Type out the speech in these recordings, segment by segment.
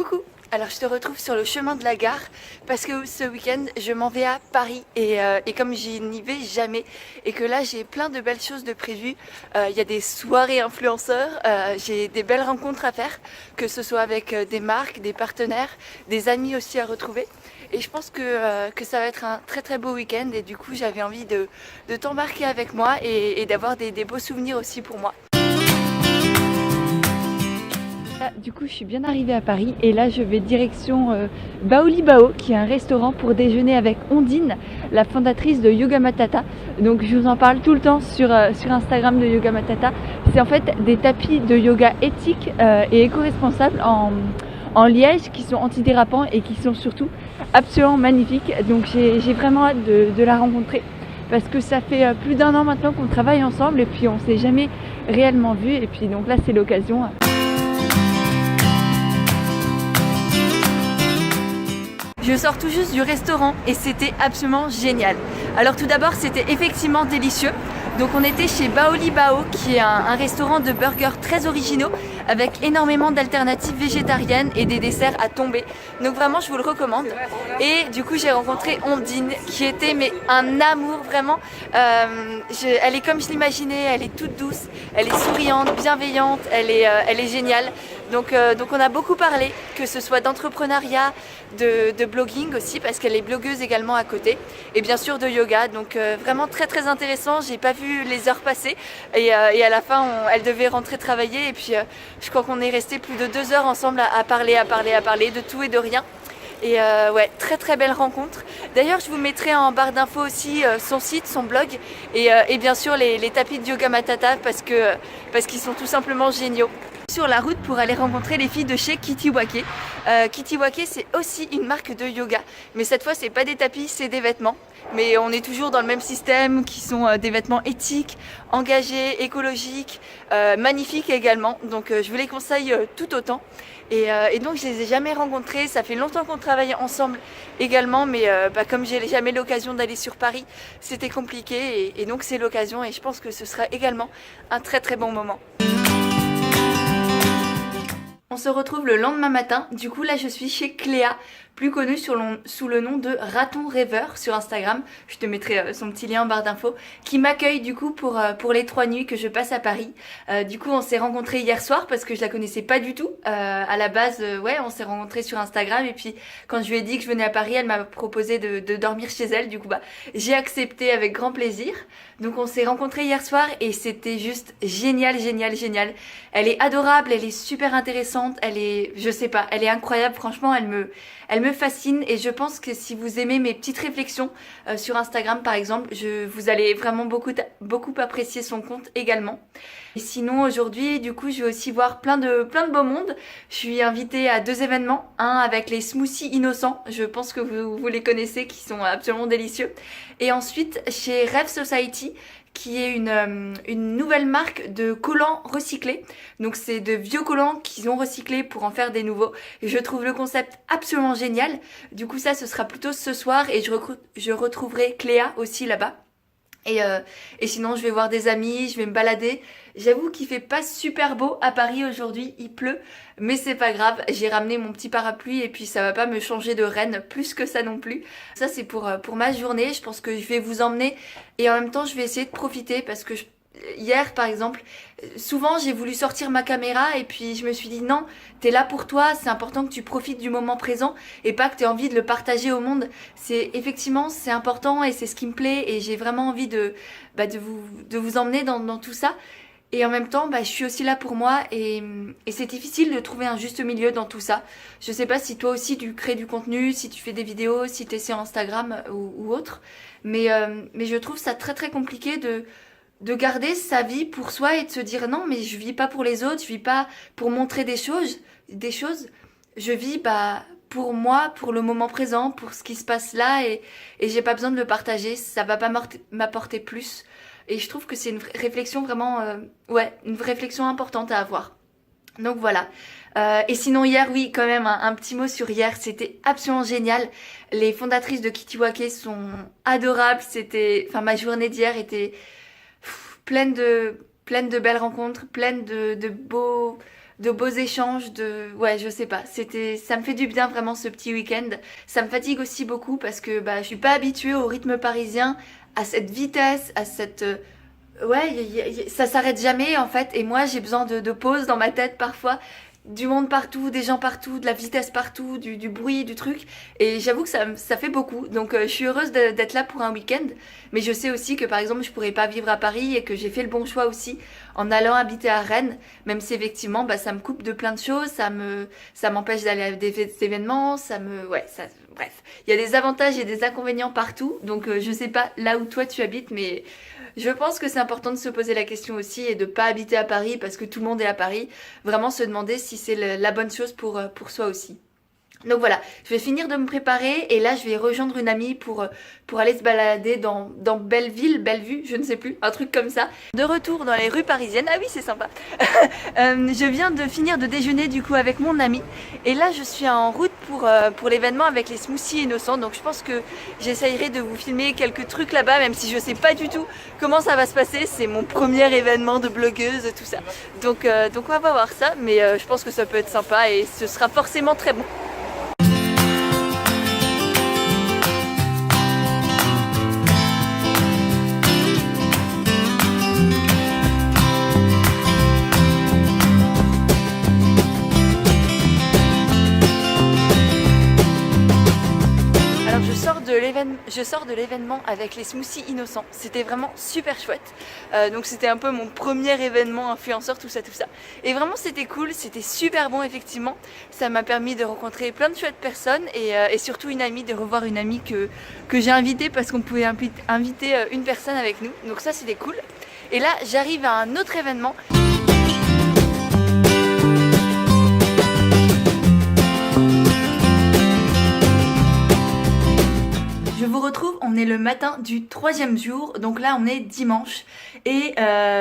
Coucou. Alors je te retrouve sur le chemin de la gare parce que ce week-end je m'en vais à Paris et comme j'y n'y vais jamais et que là j'ai plein de belles choses de prévues, il y a des soirées influenceurs, j'ai des belles rencontres à faire, que ce soit avec des marques, des partenaires, des amis aussi à retrouver. Et je pense que ça va être un très très beau week-end et du coup j'avais envie de t'embarquer avec moi et d'avoir des beaux souvenirs aussi pour moi. Du coup, je suis bien arrivée à Paris et là, je vais direction Baoli Bao, qui est un restaurant pour déjeuner avec Ondine, la fondatrice de Yoga Matata. Donc, je vous en parle tout le temps sur Instagram de Yoga Matata. C'est en fait des tapis de yoga éthiques et éco-responsables en liège qui sont antidérapants et qui sont surtout absolument magnifiques. Donc, j'ai vraiment hâte de la rencontrer parce que ça fait plus d'un an maintenant qu'on travaille ensemble et puis on s'est jamais réellement vu. Et puis, donc là, c'est l'occasion. Je sors tout juste du restaurant et c'était absolument génial. Alors tout d'abord c'était effectivement délicieux. Donc on était chez Baoli Bao qui est un restaurant de burgers très originaux avec énormément d'alternatives végétariennes et des desserts à tomber. Donc vraiment je vous le recommande. Et du coup j'ai rencontré Ondine qui était mais un amour vraiment. Elle est comme je l'imaginais, elle est toute douce, elle est souriante, bienveillante, elle est géniale. Donc on a beaucoup parlé, que ce soit d'entrepreneuriat, de blogging aussi, parce qu'elle est blogueuse également à côté, et bien sûr de yoga. Donc vraiment très très intéressant. J'ai pas vu les heures passer et à la fin elle devait rentrer travailler et puis je crois qu'on est resté plus de 2 heures ensemble à parler de tout et de rien. Et ouais, très très belle rencontre. D'ailleurs, je vous mettrai en barre d'infos aussi son site, son blog et bien sûr les tapis de Yoga Matata parce qu'ils sont tout simplement géniaux. Sur la route pour aller rencontrer les filles de chez Kitiwake. Kitiwake, c'est aussi une marque de yoga, mais cette fois c'est pas des tapis, c'est des vêtements. Mais on est toujours dans le même système, qui sont des vêtements éthiques, engagés, écologiques, magnifiques également. Donc je vous les conseille tout autant. Et donc je les ai jamais rencontrés, ça fait longtemps qu'on travaille ensemble également, mais comme j'ai jamais l'occasion d'aller sur Paris, c'était compliqué et donc c'est l'occasion et je pense que ce sera également un très très bon moment. On se retrouve le lendemain matin, du coup là je suis chez Cléa, plus connue sous le nom de Raton Rêveur sur Instagram, je te mettrai son petit lien en barre d'infos, qui m'accueille du coup pour les 3 nuits que je passe à Paris. Du coup on s'est rencontrés hier soir parce que je la connaissais pas du tout, à la base ouais on s'est rencontrés sur Instagram et puis quand je lui ai dit que je venais à Paris elle m'a proposé de dormir chez elle, du coup j'ai accepté avec grand plaisir. Donc on s'est rencontrés hier soir et c'était juste génial. Elle est adorable, elle est super intéressante, je sais pas, elle est incroyable, franchement elle me fascine et je pense que si vous aimez mes petites réflexions sur Instagram par exemple, vous allez vraiment beaucoup apprécier son compte également. Et sinon aujourd'hui du coup je vais aussi voir plein de beaux mondes. Je suis invitée à 2 événements, un avec les smoothies innocents, je pense que vous les connaissez, qui sont absolument délicieux. Et ensuite chez Rêve Society, qui est une nouvelle marque de collants recyclés. Donc c'est de vieux collants qu'ils ont recyclés pour en faire des nouveaux. Et je trouve le concept absolument génial. Du coup ça ce sera plutôt ce soir et je retrouverai Cléa aussi là-bas. Et sinon je vais voir des amis, je vais me balader. J'avoue qu'il fait pas super beau à Paris aujourd'hui, il pleut, mais c'est pas grave, j'ai ramené mon petit parapluie et puis ça va pas me changer de reine plus que ça non plus. Ça c'est pour ma journée, je pense que je vais vous emmener et en même temps je vais essayer de profiter parce que hier par exemple, souvent j'ai voulu sortir ma caméra et puis je me suis dit non, t'es là pour toi, c'est important que tu profites du moment présent et pas que t'aies envie de le partager au monde. C'est important et c'est ce qui me plaît et j'ai vraiment envie de vous emmener dans tout ça. Et en même temps, je suis aussi là pour moi et c'est difficile de trouver un juste milieu dans tout ça. Je sais pas si toi aussi tu crées du contenu, si tu fais des vidéos, si tu es sur Instagram ou autre, mais je trouve ça très très compliqué de garder sa vie pour soi et de se dire non mais je vis pas pour les autres, je vis pas pour montrer des choses, je vis pour moi, pour le moment présent, pour ce qui se passe là et j'ai pas besoin de le partager, ça va pas m'apporter plus. Et je trouve que c'est une réflexion vraiment, une réflexion importante à avoir. Donc voilà. Et sinon hier, oui, quand même, un petit mot sur hier, c'était absolument génial. Les fondatrices de Kitiwake sont adorables. Ma journée d'hier était pleine de belles rencontres, pleine de de beaux échanges, ouais, je sais pas, ça me fait du bien vraiment ce petit week-end. Ça me fatigue aussi beaucoup parce que bah je suis pas habituée au rythme parisien, à cette vitesse, à cette ouais, ça s'arrête jamais en fait, et moi j'ai besoin de pause dans ma tête parfois, du monde partout, des gens partout, de la vitesse partout, du bruit, du truc, et j'avoue que ça fait beaucoup, donc je suis heureuse d'être là pour un week-end, mais je sais aussi que par exemple je pourrais pas vivre à Paris et que j'ai fait le bon choix aussi en allant habiter à Rennes, même si effectivement bah, ça me coupe de plein de choses, ça m'empêche d'aller à des événements, ouais, bref, il y a des avantages et des inconvénients partout, donc je sais pas là où toi tu habites, mais je pense que c'est important de se poser la question aussi et de pas habiter à Paris parce que tout le monde est à Paris. Vraiment se demander si c'est la bonne chose pour soi aussi. Donc voilà, je vais finir de me préparer et là je vais rejoindre une amie pour aller se balader dans Bellevue, je ne sais plus, un truc comme ça. De retour dans les rues parisiennes, ah oui c'est sympa. Je viens de finir de déjeuner du coup avec mon amie et là je suis en route pour l'événement avec les smoothies innocents, donc je pense que j'essayerai de vous filmer quelques trucs là-bas même si je sais pas du tout comment ça va se passer, c'est mon premier événement de blogueuse, tout ça. Donc on va voir ça, mais je pense que ça peut être sympa et ce sera forcément très bon. Je sors de l'événement avec les smoothies innocents, c'était vraiment super chouette, donc c'était un peu mon premier événement influenceur, tout ça, et vraiment c'était cool, c'était super bon effectivement, ça m'a permis de rencontrer plein de chouettes personnes et surtout une amie, de revoir une amie que j'ai invitée parce qu'on pouvait inviter une personne avec nous, donc ça c'était cool. Et là j'arrive à un autre événement. Je vous retrouve, on est le matin du 3e jour, donc là on est dimanche et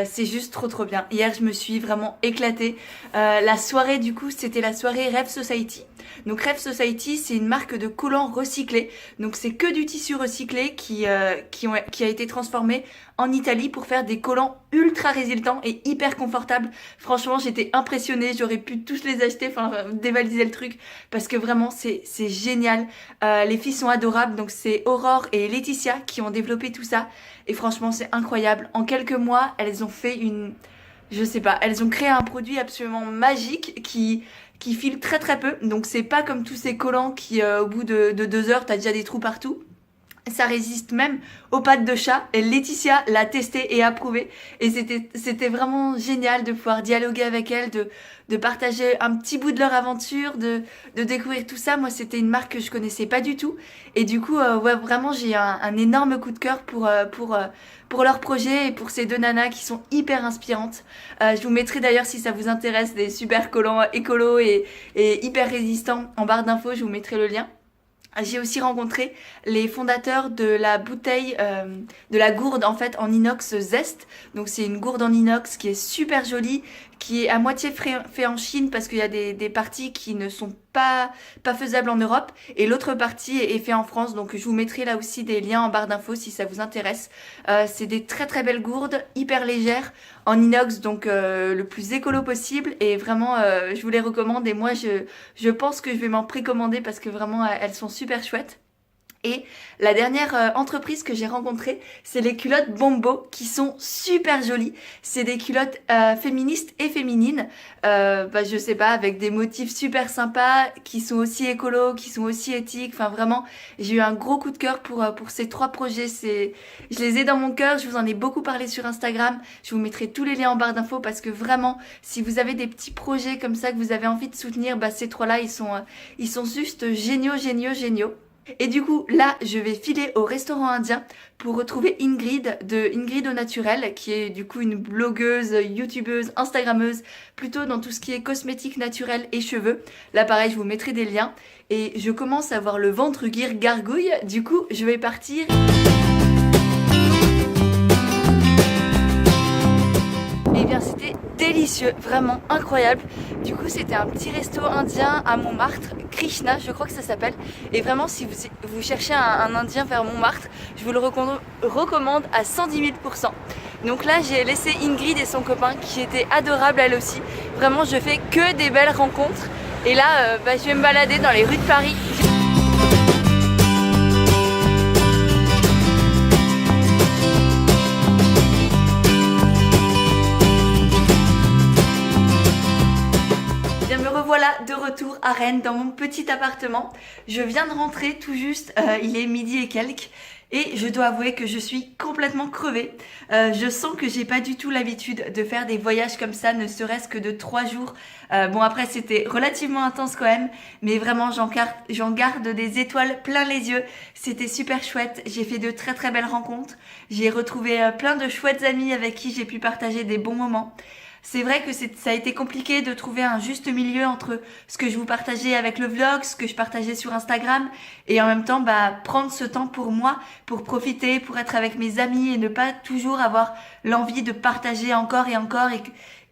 c'est juste trop bien. Hier je me suis vraiment éclatée, la soirée du coup c'était la soirée Rêve Society. Donc Rêve Society c'est une marque de collants recyclés, donc c'est que du tissu recyclé qui a été transformé en Italie pour faire des collants ultra résistants et hyper confortables. Franchement j'étais impressionnée, j'aurais pu tous les acheter, enfin dévaliser le truc parce que vraiment c'est génial. Les filles sont adorables, donc c'est Aurore et Laetitia qui ont développé tout ça et franchement c'est incroyable. En quelques mois elles ont fait elles ont créé un produit absolument magique qui file très peu, donc c'est pas comme tous ces collants qui au bout de 2 heures t'as déjà des trous partout. Ça résiste même aux pattes de chat et Laetitia l'a testé et approuvé et c'était vraiment génial de pouvoir dialoguer avec elle, de partager un petit bout de leur aventure, de découvrir tout ça. Moi c'était une marque que je connaissais pas du tout et du coup ouais, vraiment j'ai un énorme coup de cœur pour leur projet et pour ces 2 nanas qui sont hyper inspirantes. Je vous mettrai d'ailleurs si ça vous intéresse des super collants écolo et hyper résistants en barre d'infos, je vous mettrai le lien. J'ai aussi rencontré les fondateurs de la bouteille, de la gourde en fait en inox Zest. Donc c'est une gourde en inox qui est super jolie, qui est à moitié fait en Chine parce qu'il y a des parties qui ne sont pas faisables en Europe et l'autre partie est fait en France. Donc je vous mettrai là aussi des liens en barre d'infos si ça vous intéresse. C'est des très belles gourdes, hyper légères, en inox, donc le plus écolo possible et vraiment je vous les recommande et moi je pense que je vais m'en précommander parce que vraiment elles sont super chouettes. Et la dernière entreprise que j'ai rencontrée, c'est les culottes Bombo qui sont super jolies. C'est des culottes féministes et féminines, je sais pas, avec des motifs super sympas, qui sont aussi écolos, qui sont aussi éthiques. Enfin vraiment, j'ai eu un gros coup de cœur pour ces 3 projets. Je les ai dans mon cœur, je vous en ai beaucoup parlé sur Instagram. Je vous mettrai tous les liens en barre d'infos parce que vraiment, si vous avez des petits projets comme ça que vous avez envie de soutenir, ces 3-là, ils sont juste géniaux. Et du coup, là, je vais filer au restaurant indien pour retrouver Ingrid de Ingrid au naturel, qui est du coup une blogueuse, youtubeuse, instagrammeuse, plutôt dans tout ce qui est cosmétique naturel et cheveux. Là, pareil, je vous mettrai des liens. Et je commence à avoir le ventre gargouille, du coup, je vais partir. Et bien, c'était délicieux, vraiment incroyable. Du coup, c'était un petit resto indien à Montmartre, Krishna, je crois que ça s'appelle. Et vraiment, si vous cherchez un indien vers Montmartre, je vous le recommande à 110 000%. Donc là j'ai laissé Ingrid et son copain qui était adorable elle aussi. Vraiment je fais que des belles rencontres. Et là je vais me balader dans les rues de Paris. Voilà de retour à Rennes dans mon petit appartement. Je viens de rentrer tout juste, il est midi et quelques. Et je dois avouer que je suis complètement crevée. Je sens que j'ai pas du tout l'habitude de faire des voyages comme ça, ne serait-ce que de 3 jours. Bon après c'était relativement intense quand même, mais vraiment j'en garde des étoiles plein les yeux. C'était super chouette, j'ai fait de très très belles rencontres. J'ai retrouvé plein de chouettes amis avec qui j'ai pu partager des bons moments. C'est vrai que ça a été compliqué de trouver un juste milieu entre ce que je vous partageais avec le vlog, ce que je partageais sur Instagram et en même temps prendre ce temps pour moi, pour profiter, pour être avec mes amis et ne pas toujours avoir l'envie de partager encore et encore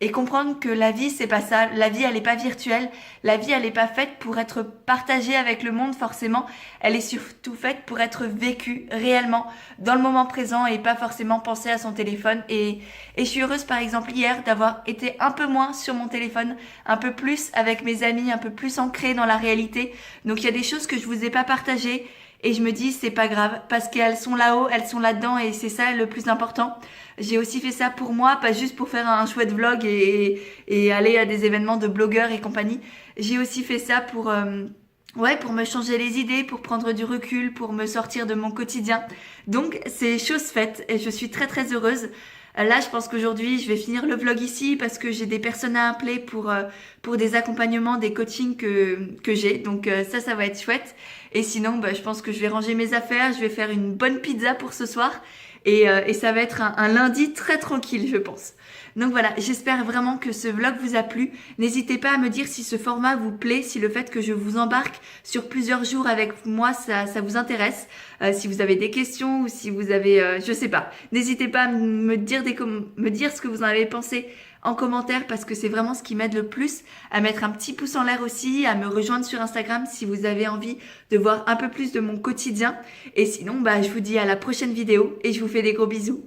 et comprendre que la vie c'est pas ça, la vie elle est pas virtuelle, la vie elle est pas faite pour être partagée avec le monde forcément, elle est surtout faite pour être vécue réellement dans le moment présent et pas forcément penser à son téléphone et je suis heureuse par exemple hier d'avoir été un peu moins sur mon téléphone, un peu plus avec mes amis, un peu plus ancrée dans la réalité. Donc il y a des choses que je vous ai pas partagées et je me dis c'est pas grave parce qu'elles sont là-haut, elles sont là-dedans et c'est ça le plus important. J'ai aussi fait ça pour moi, pas juste pour faire un chouette vlog et aller à des événements de blogueurs et compagnie. J'ai aussi fait ça pour me changer les idées, pour prendre du recul, pour me sortir de mon quotidien. Donc c'est chose faite et je suis très très heureuse. Là, je pense qu'aujourd'hui, je vais finir le vlog ici parce que j'ai des personnes à appeler pour des accompagnements, des coachings que j'ai. Donc ça va être chouette. Et sinon, je pense que je vais ranger mes affaires, je vais faire une bonne pizza pour ce soir. Et ça va être un lundi très tranquille, je pense. Donc voilà, j'espère vraiment que ce vlog vous a plu. N'hésitez pas à me dire si ce format vous plaît, si le fait que je vous embarque sur plusieurs jours avec moi, ça vous intéresse. Si vous avez des questions ou si vous avez, je sais pas. N'hésitez pas à me dire ce que vous en avez pensé en commentaire parce que c'est vraiment ce qui m'aide le plus, à mettre un petit pouce en l'air aussi, à me rejoindre sur Instagram si vous avez envie de voir un peu plus de mon quotidien. Et sinon, je vous dis à la prochaine vidéo et je vous fais des gros bisous.